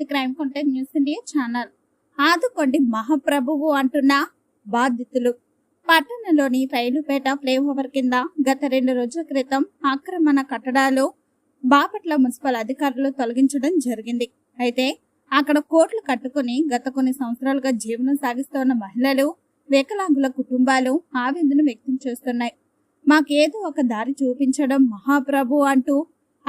ఇది crime content news India channel. ఆదుకోండి మహాప్రభువు అంటున్న బాధితులు. పట్టణంలోని రైలుపేట ఫ్లైఓవర్ కింద గత 2 రోజుల క్రితం ఆక్రమణ కట్టడాలు బాపట్ల మున్సిపల్ అధికారులు తొలగించడం జరిగింది. అయితే అక్కడ కోట్లు కట్టుకుని గత కొన్ని సంవత్సరాలుగా జీవనం సాగిస్తున్న మహిళలు, వికలాంగుల కుటుంబాలు ఆవేదన వ్యక్తం చేస్తున్నాయి. మాకేదో ఒక దారి చూపించడం మహాప్రభు అంటూ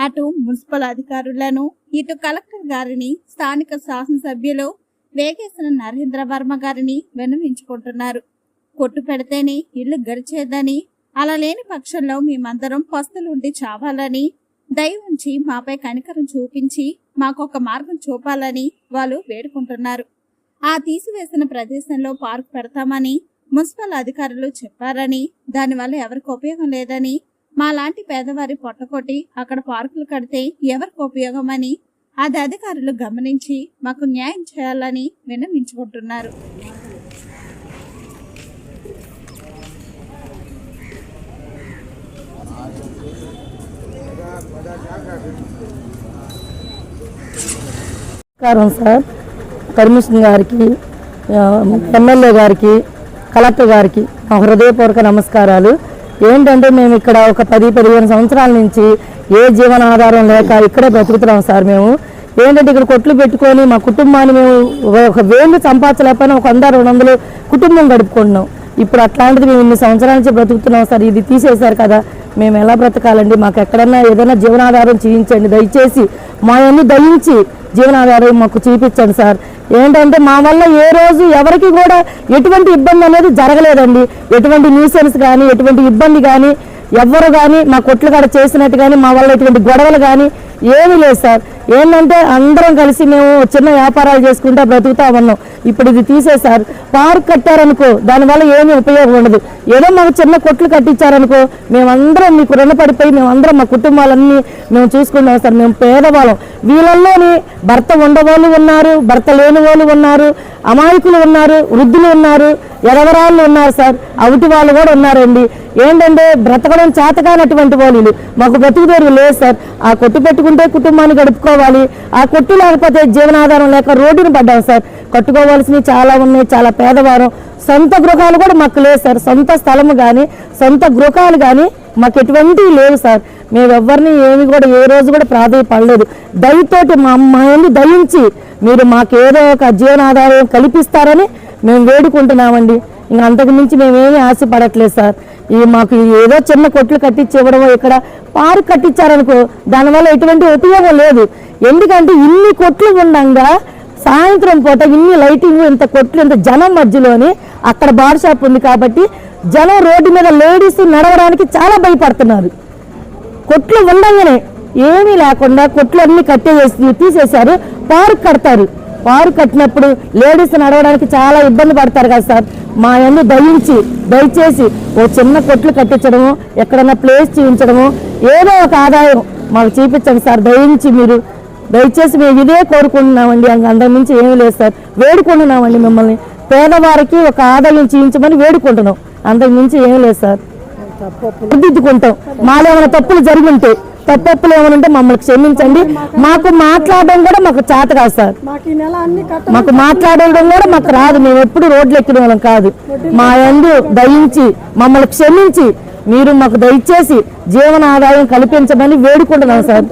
అటు మున్సిపల్ అధికారులను, ఇటు కలెక్టర్ గారిని, స్థానిక శాసనసభ్యులు వేగేశ్వర నరేంద్ర వర్మ గారిని విన్నవించుకుంటున్నారు. కొట్టు పెడితేనే ఇల్లు గడిచేదని, అలా లేని పక్షంలో మేమందరం పస్తులుండి చావాలని, దయవుంచి మాపై కనికరం చూపించి మాకొక మార్గం చూపాలని వాళ్ళు వేడుకుంటున్నారు. ఆ తీసివేసిన ప్రదేశంలో పార్క్ పెడతామని మున్సిపల్ అధికారులు చెప్పారని, దానివల్ల ఎవరికి ఉపయోగం లేదని, మాలాంటి పేదవారి పొట్టకొట్టి అక్కడ పార్కులు కడితే ఎవరికి ఉపయోగమని అది అధికారులు గమనించి మాకు న్యాయం చేయాలని విన్నవించుకుంటున్నారు. నమస్కారం సార్. కమిషనర్ గారికి, ఎమ్మెల్యే గారికి, కలెక్టర్ గారికి మా హృదయపూర్వక నమస్కారాలు. ఏంటంటే మేము ఇక్కడ ఒక 10-15 సంవత్సరాల నుంచి ఏ జీవనాధారం లేక ఇక్కడే బ్రతుకుతున్నాం సార్. మేము ఏంటంటే ఇక్కడ కొట్లు పెట్టుకొని మా కుటుంబాన్ని మేము ఒక 1000 సంపాదించలేకపోయినా ఒక 100-200 కుటుంబం గడుపుకుంటున్నాం. ఇప్పుడు అట్లాంటిది మేము ఇన్ని సంవత్సరాల నుంచి బ్రతుకుతున్నాం సార్. ఇది తీసేశారు కదా, మేము ఎలా బ్రతకాలండి? మాకు ఎక్కడన్నా ఏదైనా జీవనాధారం చూపించండి దయచేసి. మా అన్ని దయించి జీవనాధారం మాకు చూపించండి సార్. ఏంటంటే మా వల్ల ఏ రోజు ఎవరికి కూడా ఎటువంటి ఇబ్బంది అనేది జరగలేదండి. ఎటువంటి న్యూసెన్స్ కానీ, ఎటువంటి ఇబ్బంది కానీ ఎవ్వరు కానీ మా కొట్లు కాడ చేసినట్టు కానీ మా వల్ల ఎటువంటి గొడవలు కానీ ఏమీ లేదు సార్. ఏంటంటే అందరం కలిసి మేము చిన్న వ్యాపారాలు చేసుకుంటూ బ్రతుకుతా ఉన్నాం. ఇప్పుడు ఇది తీసేశారు. పార్క్ కట్టారనుకో దానివల్ల ఏమీ ఉపయోగం ఉండదు. ఏదో మాకు చిన్న కొట్లు కట్టించారనుకో మేమందరం మీకు రుణపడిపోయి మేమందరం మా కుటుంబాలన్నీ మేము చూసుకుంటాం సార్. మేము పేదవాళ్ళం. వీళ్ళల్లోని భర్త ఉండవాళ్ళు ఉన్నారు, భర్త లేని వాళ్ళు ఉన్నారు, అమాయకులు ఉన్నారు, వృద్ధులు ఉన్నారు, ఎరవరాళ్ళు ఉన్నారు సార్. అవుటి వాళ్ళు కూడా ఉన్నారండి. ఏంటంటే బ్రతకడం చేతకానటువంటి వాళ్ళు మాకు బ్రతుకుదేరు లేదు సార్. ఆ కొట్టు పెట్టుకుంటే కుటుంబాన్ని గడుపుకోవాలి. ఆ కొట్టు లేకపోతే జీవనాధారం లేక రోడ్డును పడ్డాం సార్. కట్టుకోవాల్సినవి చాలా ఉన్నాయి, చాలా పేదవారం. సొంత గృహాలు కూడా మాకు లేదు సార్. సొంత స్థలము కానీ సొంత గృహాలు కానీ మాకు ఎటువంటివి లేవు సార్. మేము ఎవరిని ఏమి కూడా ఏ రోజు కూడా ప్రాధాన్యపడలేదు. దయతోటి మా అమ్మాయిని దయించి మీరు మాకు ఏదో ఒక జీవనాధారం కల్పిస్తారని మేము వేడుకుంటున్నామండి. ఇంకా అంతకు మించి మేమేమీ ఆశపడట్లేదు సార్. మాకు ఏదో చిన్న కొట్లు కట్టించి ఇవ్వడమో, ఇక్కడ పార్క్ కట్టించారనుకో దానివల్ల ఎటువంటి ఉపయోగం లేదు. ఎందుకంటే ఇన్ని కొట్లు ఉండగా సాయంత్రం పూట ఇన్ని లైటింగ్, ఇంత కొట్లు, ఇంత జనం మధ్యలోని అక్కడ బార్ షాప్ ఉంది కాబట్టి జనం రోడ్డు మీద లేడీస్ నడవడానికి చాలా భయపడుతున్నారు. కొట్లు ఉండగానే ఏమీ లేకుండా కొట్లు అన్ని తీసేశారు. పార్క్ కడతారు. పార్క్ కట్టినప్పుడు లేడీస్ నడవడానికి చాలా ఇబ్బంది పడతారు కదా సార్. మా అన్ని దయచేసి ఓ చిన్న కొట్లు కట్టించడము, ఎక్కడన్నా ప్లేస్ చూపించడము, ఏదో ఒక ఆదాయం మాకు చూపించండి సార్. మీరు దయచేసి మేము ఇదే కోరుకుంటున్నామండి. అందరి నుంచి ఏమీ లేదు సార్. వేడుకుంటున్నామండి మిమ్మల్ని. పేదవారికి ఒక ఆదాయం చూపించమని వేడుకుంటున్నాం. అంతకు మించి ఏమీ లేదు సార్. దిద్దుకుంటాం. మాలో ఏమైనా తప్పులు జరిగింటే, తప్పులు ఏమైనా ఉంటే మమ్మల్ని క్షమించండి. మాకు మాట్లాడడం కూడా మాకు చేత కాదు సార్. మాకు మాట్లాడడం కూడా మాకు రాదు. మేము ఎప్పుడు రోడ్లు ఎక్కిన వాళ్ళం కాదు. మా యందు దయించి మమ్మల్ని క్షమించి మీరు మాకు దయచేసి జీవనాధారం కల్పించమని వేడుకుంటున్నాం సార్.